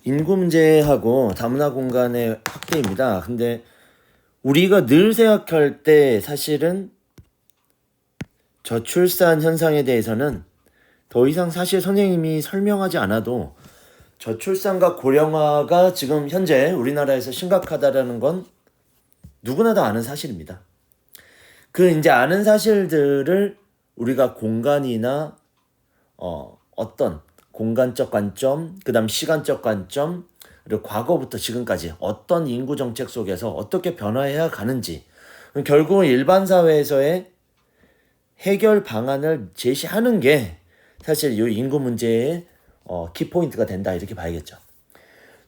인구 문제하고 다문화 공간의 확대입니다. 근데 우리가 늘 생각할 때 사실은 저출산 현상에 대해서는 더 이상 사실 선생님이 설명하지 않아도 저출산과 고령화가 지금 현재 우리나라에서 심각하다라는 건 누구나 다 아는 사실입니다. 그 이제 아는 사실들을 우리가 공간이나 어떤 공간적 관점, 그다음 시간적 관점, 그리고 과거부터 지금까지 어떤 인구 정책 속에서 어떻게 변화해야 가는지 결국은 일반 사회에서의 해결 방안을 제시하는 게 사실 이 인구 문제의 키포인트가 된다 이렇게 봐야겠죠.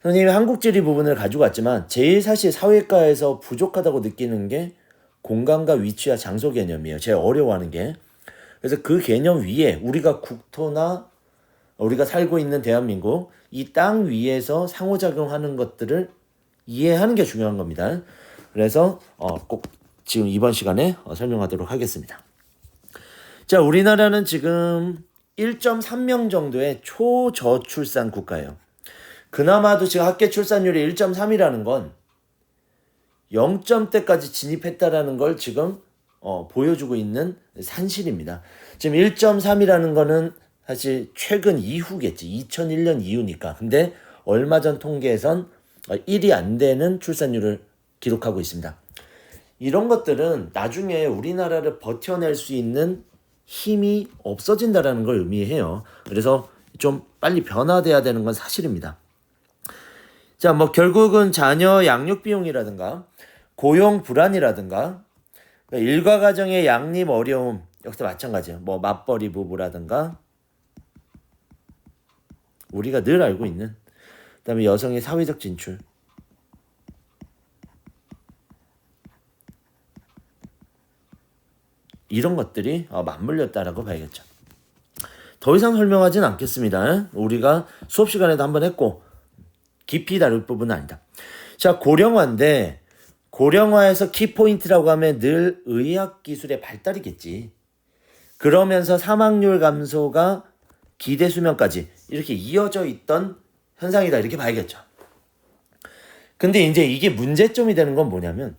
선생님이 한국지리 부분을 가지고 왔지만 제일 사실 사회과에서 부족하다고 느끼는 게 공간과 위치와 장소 개념이에요. 제일 어려워하는 게. 그래서 그 개념 위에 우리가 국토나 우리가 살고 있는 대한민국 이 땅 위에서 상호작용하는 것들을 이해하는 게 중요한 겁니다. 그래서 꼭 지금 이번 시간에 설명하도록 하겠습니다. 자, 우리나라는 지금 1.3명 정도의 초저출산 국가예요. 그나마도 지금 합계 출산율이 1.3이라는 건 0점대까지 진입했다라는 걸 지금 보여주고 있는 산실입니다. 지금 1.3이라는 거는 사실 최근 이후겠지. 2001년 이후니까. 근데 얼마 전 통계에선 1이 안 되는 출산율을 기록하고 있습니다. 이런 것들은 나중에 우리나라를 버텨낼 수 있는 힘이 없어진다라는 걸 의미해요. 그래서 좀 빨리 변화돼야 되는 건 사실입니다. 자, 결국은 자녀 양육 비용이라든가 고용 불안이라든가 일과 가정의 양립 어려움 역시 마찬가지예요. 맞벌이 부부라든가 우리가 늘 알고 있는 그다음에 여성의 사회적 진출 이런 것들이 맞물렸다라고 봐야겠죠. 더 이상 설명하진 않겠습니다. 우리가 수업 시간에도 한번 했고 깊이 다룰 부분은 아니다. 자, 고령화인데 고령화에서 키포인트라고 하면 늘 의학기술의 발달이겠지. 그러면서 사망률 감소가 기대 수명까지 이렇게 이어져 있던 현상이다 이렇게 봐야겠죠. 근데 이제 이게 문제점이 되는 건 뭐냐면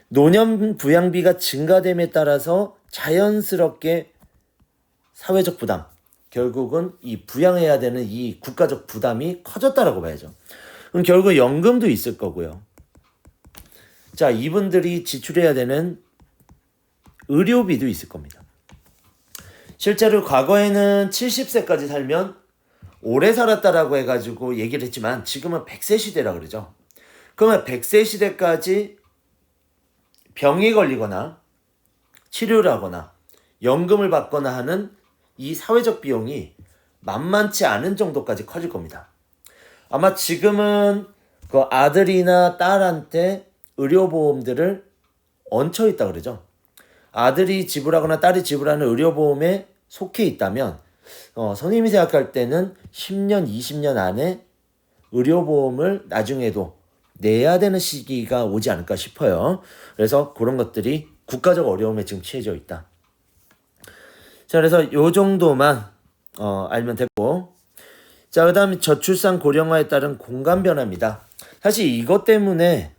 노년 부양비가 증가됨에 따라서 자연스럽게 사회적 부담, 결국은 이 부양해야 되는 이 국가적 부담이 커졌다라고 봐야죠. 그럼 결국 연금도 있을 거고요. 자, 이분들이 지출해야 되는 의료비도 있을 겁니다. 실제로 과거에는 70세까지 살면 오래 살았다라고 해가지고 얘기를 했지만 지금은 100세 시대라 그러죠. 그러면 100세 시대까지 병이 걸리거나 치료를 하거나 연금을 받거나 하는 이 사회적 비용이 만만치 않은 정도까지 커질 겁니다. 아마 지금은 그 아들이나 딸한테 의료보험들을 얹혀 있다 그러죠. 아들이 지불하거나 딸이 지불하는 의료보험에 속해 있다면 선생님이 생각할 때는 10년, 20년 안에 의료보험을 나중에도 내야 되는 시기가 오지 않을까 싶어요. 그래서 그런 것들이 국가적 어려움에 지금 처해져 있다. 자, 그래서 요 정도만 알면 되고, 자, 그 다음에 저출산 고령화에 따른 공간 변화입니다. 사실 이것 때문에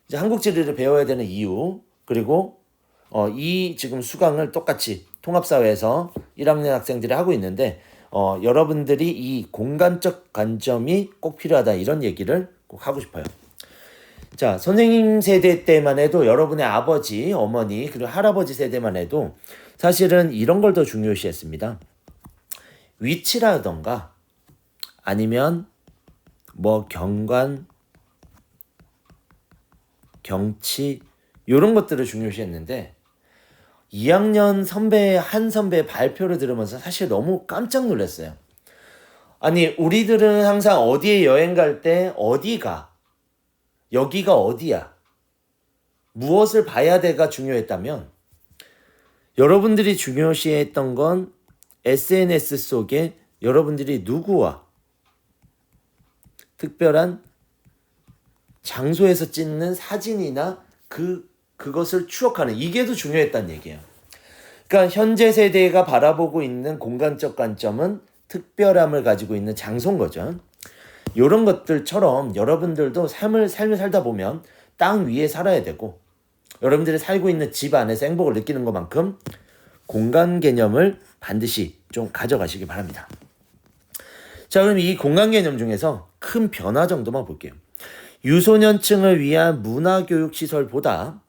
이제 한국지리를 배워야 되는 이유, 그리고 이 지금 수강을 똑같이 통합사회에서 1학년 학생들이 하고 있는데 여러분들이 이 공간적 관점이 꼭 필요하다 이런 얘기를 꼭 하고 싶어요. 자, 선생님 세대 때만 해도 여러분의 아버지, 어머니, 그리고 할아버지 세대만 해도 사실은 이런 걸 더 중요시했습니다. 위치라던가 아니면 경관, 경치 이런 것들을 중요시했는데 2학년 한 선배 발표를 들으면서 사실 너무 깜짝 놀랐어요. 아니, 우리들은 항상 어디에 여행 갈 때 어디가, 여기가 어디야, 무엇을 봐야 돼가 중요했다면 여러분들이 중요시했던 건 SNS 속에 여러분들이 누구와 특별한 장소에서 찍는 사진이나 그것을 추억하는 이게 더 중요했다는 얘기예요. 그러니까 현재 세대가 바라보고 있는 공간적 관점은 특별함을 가지고 있는 장소인 거죠. 이런 것들처럼 여러분들도 삶을 살다 보면 땅 위에 살아야 되고 여러분들이 살고 있는 집 안에서 행복을 느끼는 것만큼 공간 개념을 반드시 좀 가져가시기 바랍니다. 자, 그럼 이 공간 개념 중에서 큰 변화 정도만 볼게요. 유소년층을 위한 문화교육시설보다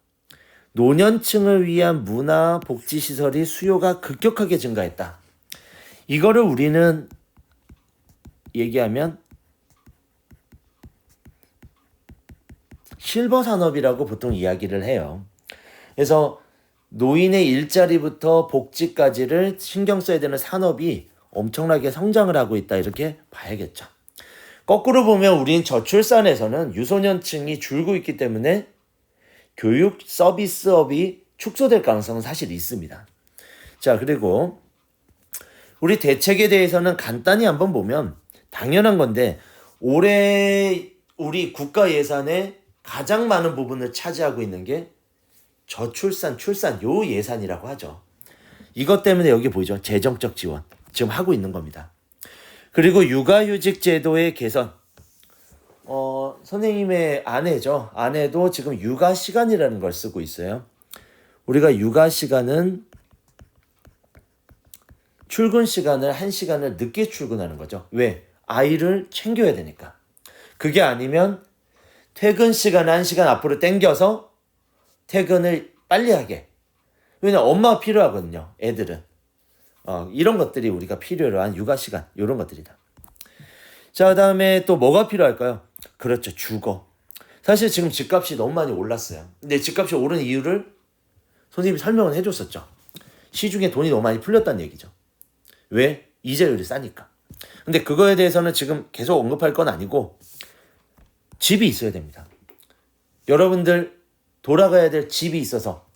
노년층을 위한 문화복지시설이 수요가 급격하게 증가했다. 이거를 우리는 얘기하면 실버 산업이라고 보통 이야기를 해요. 그래서 노인의 일자리부터 복지까지를 신경 써야 되는 산업이 엄청나게 성장을 하고 있다, 이렇게 봐야겠죠. 거꾸로 보면 우린 저출산에서는 유소년층이 줄고 있기 때문에 교육 서비스업이 축소될 가능성은 사실 있습니다. 자, 그리고 우리 대책에 대해서는 간단히 한번 보면 당연한 건데 올해 우리 국가 예산의 가장 많은 부분을 차지하고 있는 게 저출산, 출산 요 예산이라고 하죠. 이것 때문에 여기 보이죠? 재정적 지원 지금 하고 있는 겁니다. 그리고 육아휴직 제도의 개선. 선생님의 아내죠. 아내도 지금 육아 시간이라는 걸 쓰고 있어요. 우리가 육아 시간은 출근 시간을 1시간을 늦게 출근하는 거죠. 왜? 아이를 챙겨야 되니까. 그게 아니면 퇴근 시간 1시간 앞으로 당겨서 퇴근을 빨리 하게. 왜냐면 엄마가 필요하거든요. 애들은. 이런 것들이 우리가 필요로 한 육아 시간, 이런 것들이다. 자, 그 다음에 또 뭐가 필요할까요? 그렇죠. 주거. 사실 지금 집값이 너무 많이 올랐어요. 근데 집값이 오른 이유를 선생님이 설명을 해줬었죠. 시중에 돈이 너무 많이 풀렸다는 얘기죠. 왜? 이자율이 싸니까. 근데 그거에 대해서는 지금 계속 언급할 건 아니고 집이 있어야 됩니다. 여러분들 돌아가야 될 집이 있어서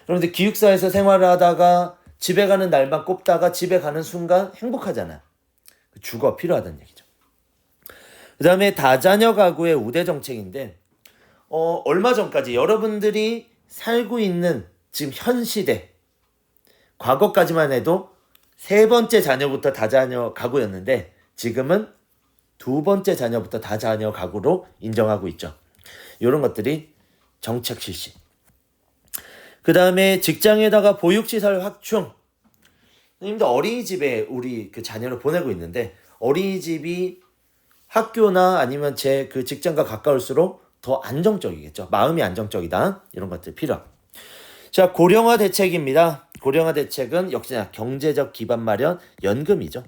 여러분들 기숙사에서 생활을 하다가 집에 가는 날만 꼽다가 집에 가는 순간 행복하잖아. 주거가 필요하다는 얘기죠. 그 다음에 다자녀 가구의 우대 정책인데 얼마 전까지 여러분들이 살고 있는 지금 현 시대 과거까지만 해도 3번째 자녀부터 다자녀 가구였는데 지금은 2번째 자녀부터 다자녀 가구로 인정하고 있죠. 이런 것들이 정책 실시. 그 다음에 직장에다가 보육시설 확충. 선생님도 어린이집에 우리 그 자녀를 보내고 있는데 어린이집이 학교나 아니면 제 그 직장과 가까울수록 더 안정적이겠죠. 마음이 안정적이다. 이런 것들 필요. 자, 고령화 대책입니다. 고령화 대책은 역시나 경제적 기반 마련, 연금이죠.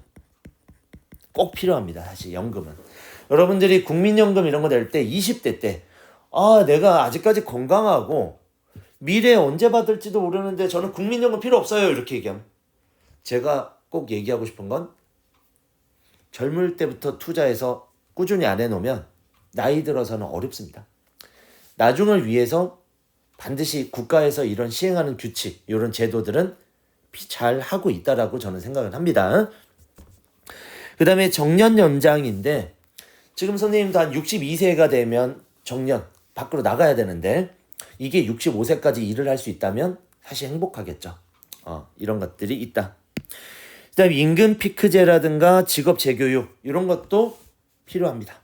꼭 필요합니다. 사실 연금은. 여러분들이 국민연금 이런 거 낼 때 20대 때 내가 아직까지 건강하고 미래에 언제 받을지도 모르는데 저는 국민연금 필요 없어요. 이렇게 얘기하면 제가 꼭 얘기하고 싶은 건 젊을 때부터 투자해서 꾸준히 안 해놓으면 나이 들어서는 어렵습니다. 나중을 위해서 반드시 국가에서 이런 시행하는 규칙, 이런 제도들은 잘 하고 있다라고 저는 생각을 합니다. 그 다음에 정년 연장인데 지금 선생님도 한 62세가 되면 정년 밖으로 나가야 되는데 이게 65세까지 일을 할 수 있다면 사실 행복하겠죠. 이런 것들이 있다. 그 다음에 임금 피크제라든가 직업 재교육 이런 것도 필요합니다.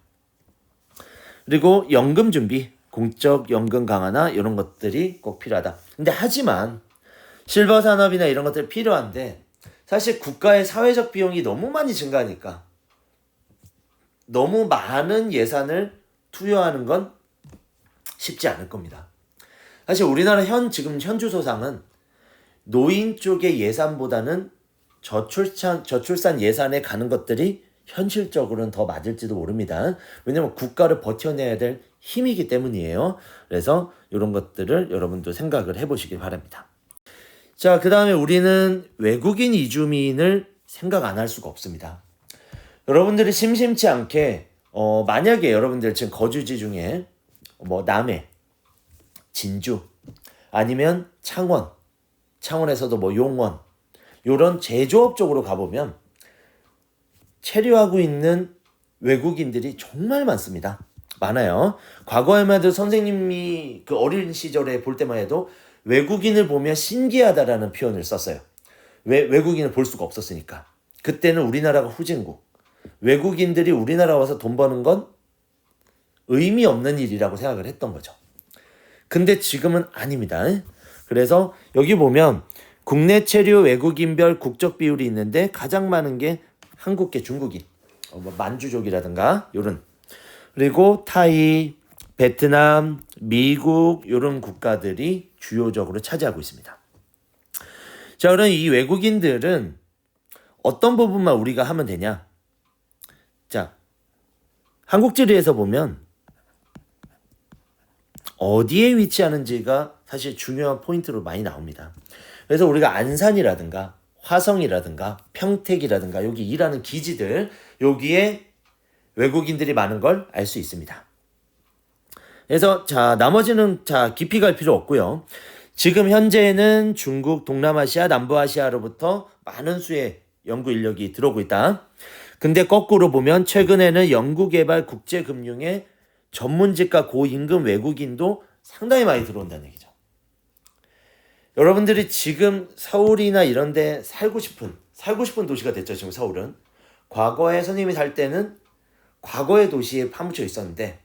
그리고 연금 준비, 공적 연금 강화나 이런 것들이 꼭 필요하다. 근데 하지만 실버 산업이나 이런 것들이 필요한데 사실 국가의 사회적 비용이 너무 많이 증가하니까 너무 많은 예산을 투여하는 건 쉽지 않을 겁니다. 사실 우리나라 지금 현주소상은 노인 쪽의 예산보다는 저출산 예산에 가는 것들이 현실적으로는 더 맞을지도 모릅니다. 왜냐면 국가를 버텨내야 될 힘이기 때문이에요. 그래서 이런 것들을 여러분도 생각을 해보시기 바랍니다. 자, 그 다음에 우리는 외국인 이주민을 생각 안 할 수가 없습니다. 여러분들이 심심치 않게 만약에 여러분들 지금 거주지 중에 남해, 진주 아니면 창원에서도 용원 이런 제조업 쪽으로 가보면 체류하고 있는 외국인들이 정말 많습니다. 많아요. 과거에만 해도 선생님이 그 어린 시절에 볼 때만 해도 외국인을 보면 신기하다라는 표현을 썼어요. 왜? 외국인을 볼 수가 없었으니까. 그때는 우리나라가 후진국. 외국인들이 우리나라 와서 돈 버는 건 의미 없는 일이라고 생각을 했던 거죠. 근데 지금은 아닙니다. 그래서 여기 보면 국내 체류 외국인별 국적 비율이 있는데 가장 많은 게 한국계 중국인, 만주족이라든가 요런, 그리고 타이, 베트남, 미국 요런 국가들이 주요적으로 차지하고 있습니다. 자, 그럼 이 외국인들은 어떤 부분만 우리가 하면 되냐? 자, 한국지리에서 보면 어디에 위치하는지가 사실 중요한 포인트로 많이 나옵니다. 그래서 우리가 안산이라든가 화성이라든가 평택이라든가 여기 일하는 기지들, 여기에 외국인들이 많은 걸 알 수 있습니다. 그래서 자, 나머지는 자, 깊이 갈 필요 없고요. 지금 현재는 중국, 동남아시아, 남부아시아로부터 많은 수의 연구 인력이 들어오고 있다. 근데 거꾸로 보면 최근에는 연구개발 국제금융의 전문직과 고임금 외국인도 상당히 많이 들어온다는 얘기죠. 여러분들이 지금 서울이나 이런 데 살고 싶은 도시가 됐죠. 지금 서울은. 과거에 선생님이 살 때는 과거의 도시에 파묻혀 있었는데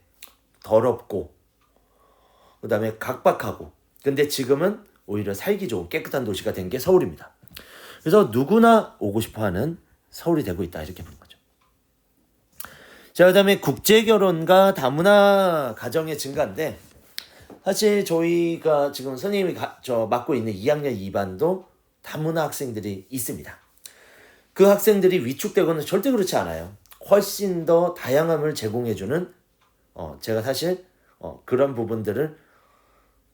더럽고 그 다음에 각박하고, 근데 지금은 오히려 살기 좋은 깨끗한 도시가 된 게 서울입니다. 그래서 누구나 오고 싶어하는 서울이 되고 있다, 이렇게 보는 거죠. 자, 그 다음에 국제결혼과 다문화 가정의 증가인데, 사실 저희가 지금 선생님이 맡고 있는 2학년 2반도 다문화 학생들이 있습니다. 그 학생들이 위축되거나 절대 그렇지 않아요. 훨씬 더 다양함을 제공해주는, 제가 사실 그런 부분들을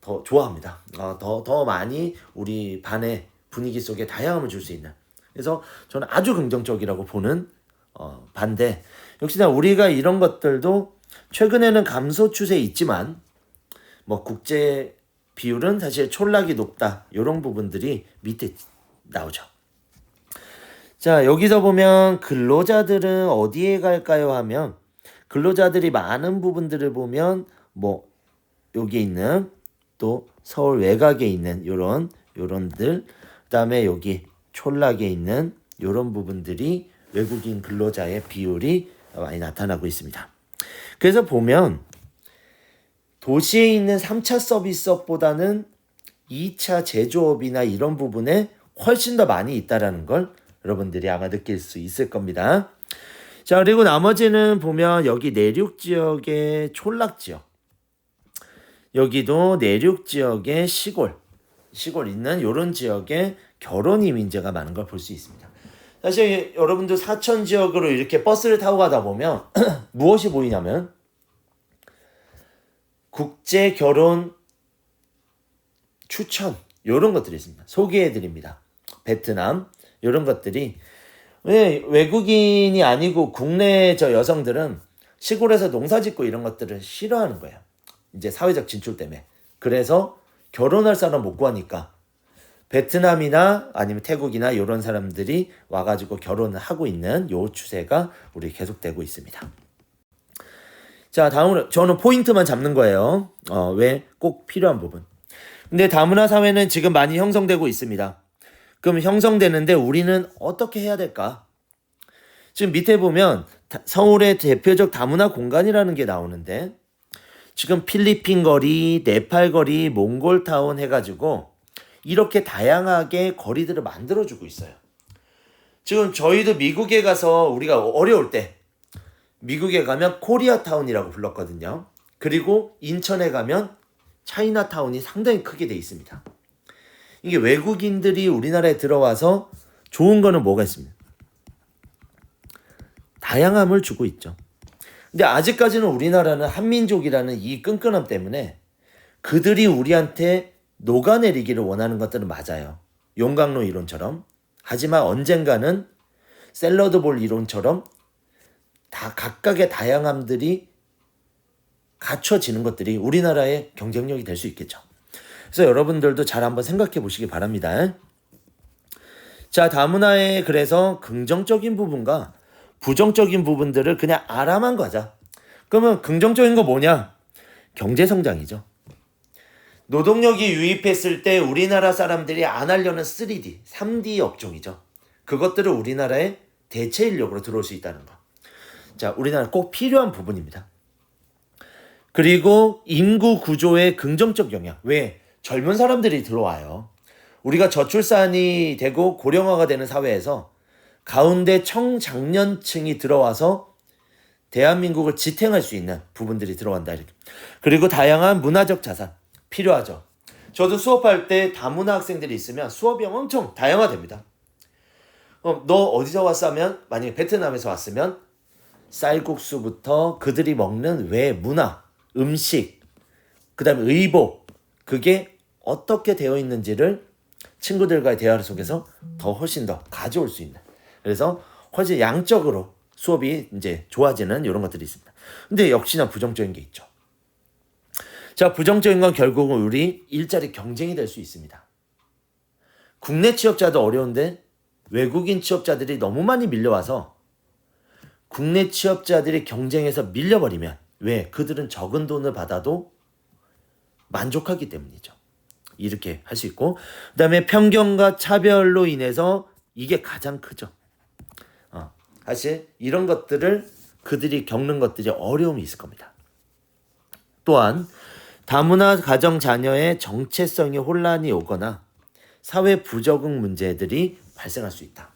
더 좋아합니다. 더 많이 우리 반의 분위기 속에 다양함을 줄 수 있는. 그래서 저는 아주 긍정적이라고 보는 반대. 역시나 우리가 이런 것들도 최근에는 감소 추세에 있지만, 뭐 국제 비율은 사실 촌락이 높다, 이런 부분들이 밑에 나오죠. 자, 여기서 보면 근로자들은 어디에 갈까요 하면, 근로자들이 많은 부분들을 보면 뭐 여기 있는 또 서울 외곽에 있는 요런들, 그다음에 여기 촌락에 있는 요런 부분들이 외국인 근로자의 비율이 많이 나타나고 있습니다. 그래서 보면 도시에 있는 3차 서비스업보다는 2차 제조업이나 이런 부분에 훨씬 더 많이 있다라는 걸 여러분들이 아마 느낄 수 있을 겁니다. 자, 그리고 나머지는 보면 여기 내륙 지역의 촌락 지역, 여기도 내륙 지역의 시골 있는 이런 지역에 결혼 이민자가 많은 걸 볼 수 있습니다. 사실 여러분들 사천 지역으로 이렇게 버스를 타고 가다 보면 무엇이 보이냐면 국제 결혼 추천 이런 것들이 있습니다. 소개해 드립니다. 베트남 이런 것들이, 왜 외국인이 아니고 국내 여성들은 시골에서 농사 짓고 이런 것들을 싫어하는 거예요. 이제 사회적 진출 때문에. 그래서 결혼할 사람 못 구하니까 베트남이나 아니면 태국이나 이런 사람들이 와가지고 결혼을 하고 있는 요 추세가 우리 계속되고 있습니다. 자, 다음으로 저는 포인트만 잡는 거예요. 왜 꼭 필요한 부분. 근데 다문화 사회는 지금 많이 형성되고 있습니다. 그럼 형성되는데 우리는 어떻게 해야 될까? 지금 밑에 보면 서울의 대표적 다문화 공간이라는 게 나오는데, 지금 필리핀 거리, 네팔 거리, 몽골타운 해가지고 이렇게 다양하게 거리들을 만들어주고 있어요. 지금 저희도 미국에 가서 우리가 어려울 때 미국에 가면 코리아타운이라고 불렀거든요. 그리고 인천에 가면 차이나타운이 상당히 크게 돼 있습니다. 이게 외국인들이 우리나라에 들어와서 좋은 거는 뭐가 있습니까? 다양함을 주고 있죠. 근데 아직까지는 우리나라는 한민족이라는 이 끈끈함 때문에 그들이 우리한테 녹아내리기를 원하는 것들은 맞아요. 용광로 이론처럼. 하지만 언젠가는 샐러드볼 이론처럼 다 각각의 다양함들이 갖춰지는 것들이 우리나라의 경쟁력이 될 수 있겠죠. 그래서 여러분들도 잘 한번 생각해 보시기 바랍니다. 자, 다문화의 그래서 긍정적인 부분과 부정적인 부분들을 그냥 알아만 가자. 그러면 긍정적인 거 뭐냐? 경제성장이죠. 노동력이 유입했을 때 우리나라 사람들이 안 하려는 3D, 3D 업종이죠. 그것들을 우리나라의 대체 인력으로 들어올 수 있다는 거. 자, 우리나라 꼭 필요한 부분입니다. 그리고 인구 구조의 긍정적 영향. 왜? 젊은 사람들이 들어와요. 우리가 저출산이 되고 고령화가 되는 사회에서 가운데 청장년층이 들어와서 대한민국을 지탱할 수 있는 부분들이 들어간다. 이렇게. 그리고 다양한 문화적 자산 필요하죠. 저도 수업할 때 다문화 학생들이 있으면 수업이 엄청 다양화됩니다. 너 어디서 왔어 하면 만약에 베트남에서 왔으면 쌀국수부터 그들이 먹는 외 문화, 음식, 그 다음에 의복, 그게 어떻게 되어 있는지를 친구들과의 대화 속에서 더 훨씬 더 가져올 수 있는. 그래서 훨씬 양적으로 수업이 이제 좋아지는 이런 것들이 있습니다. 근데 역시나 부정적인 게 있죠. 자, 부정적인 건 결국은 우리 일자리 경쟁이 될 수 있습니다. 국내 취업자도 어려운데 외국인 취업자들이 너무 많이 밀려와서 국내 취업자들이 경쟁에서 밀려버리면 왜? 그들은 적은 돈을 받아도 만족하기 때문이죠. 이렇게 할 수 있고 그 다음에 편견과 차별로 인해서 이게 가장 크죠. 사실 이런 것들을 그들이 겪는 것들이 어려움이 있을 겁니다. 또한 다문화 가정 자녀의 정체성이 혼란이 오거나 사회 부적응 문제들이 발생할 수 있다.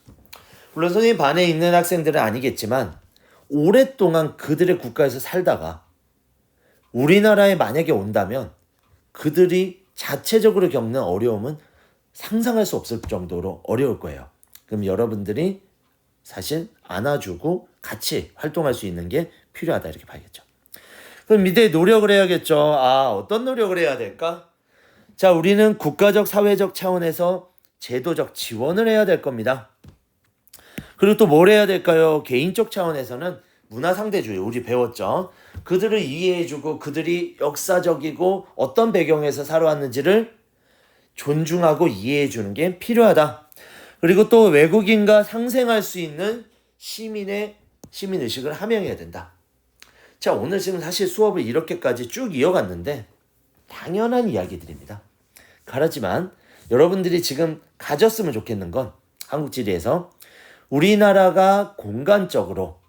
물론 선생님 반에 있는 학생들은 아니겠지만 오랫동안 그들의 국가에서 살다가 우리나라에 만약에 온다면 그들이 자체적으로 겪는 어려움은 상상할 수 없을 정도로 어려울 거예요. 그럼 여러분들이 사실 안아주고 같이 활동할 수 있는 게 필요하다 이렇게 봐야겠죠. 그럼 밑에 노력을 해야겠죠. 어떤 노력을 해야 될까? 자, 우리는 국가적 사회적 차원에서 제도적 지원을 해야 될 겁니다. 그리고 또 뭘 해야 될까요? 개인적 차원에서는 문화상대주의 우리 배웠죠. 그들을 이해해주고 그들이 역사적이고 어떤 배경에서 살아왔는지를 존중하고 이해해주는 게 필요하다. 그리고 또 외국인과 상생할 수 있는 시민의식을 함양해야 된다. 자, 오늘 지금 사실 수업을 이렇게까지 쭉 이어갔는데 당연한 이야기들입니다. 그렇지만 여러분들이 지금 가졌으면 좋겠는 건 한국지리에서 우리나라가 공간적으로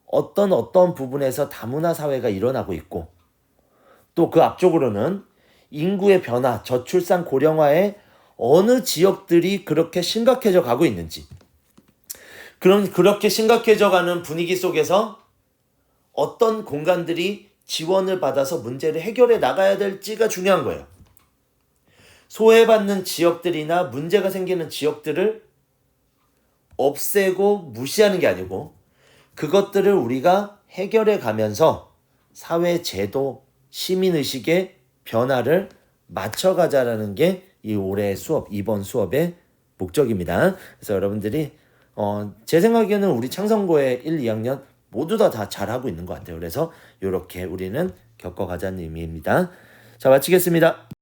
어떤 부분에서 다문화 사회가 일어나고 있고 또 그 앞쪽으로는 인구의 변화, 저출산 고령화에 어느 지역들이 그렇게 심각해져 가고 있는지 그렇게 심각해져 가는 분위기 속에서 어떤 공간들이 지원을 받아서 문제를 해결해 나가야 될지가 중요한 거예요. 소외받는 지역들이나 문제가 생기는 지역들을 없애고 무시하는 게 아니고 그것들을 우리가 해결해 가면서 사회 제도, 시민의식의 변화를 맞춰가자라는 게 이 올해 수업, 이번 수업의 목적입니다. 그래서 여러분들이 제 생각에는 우리 창성고의 1, 2학년 모두 다 잘하고 있는 것 같아요. 그래서 이렇게 우리는 겪어가자는 의미입니다. 자, 마치겠습니다.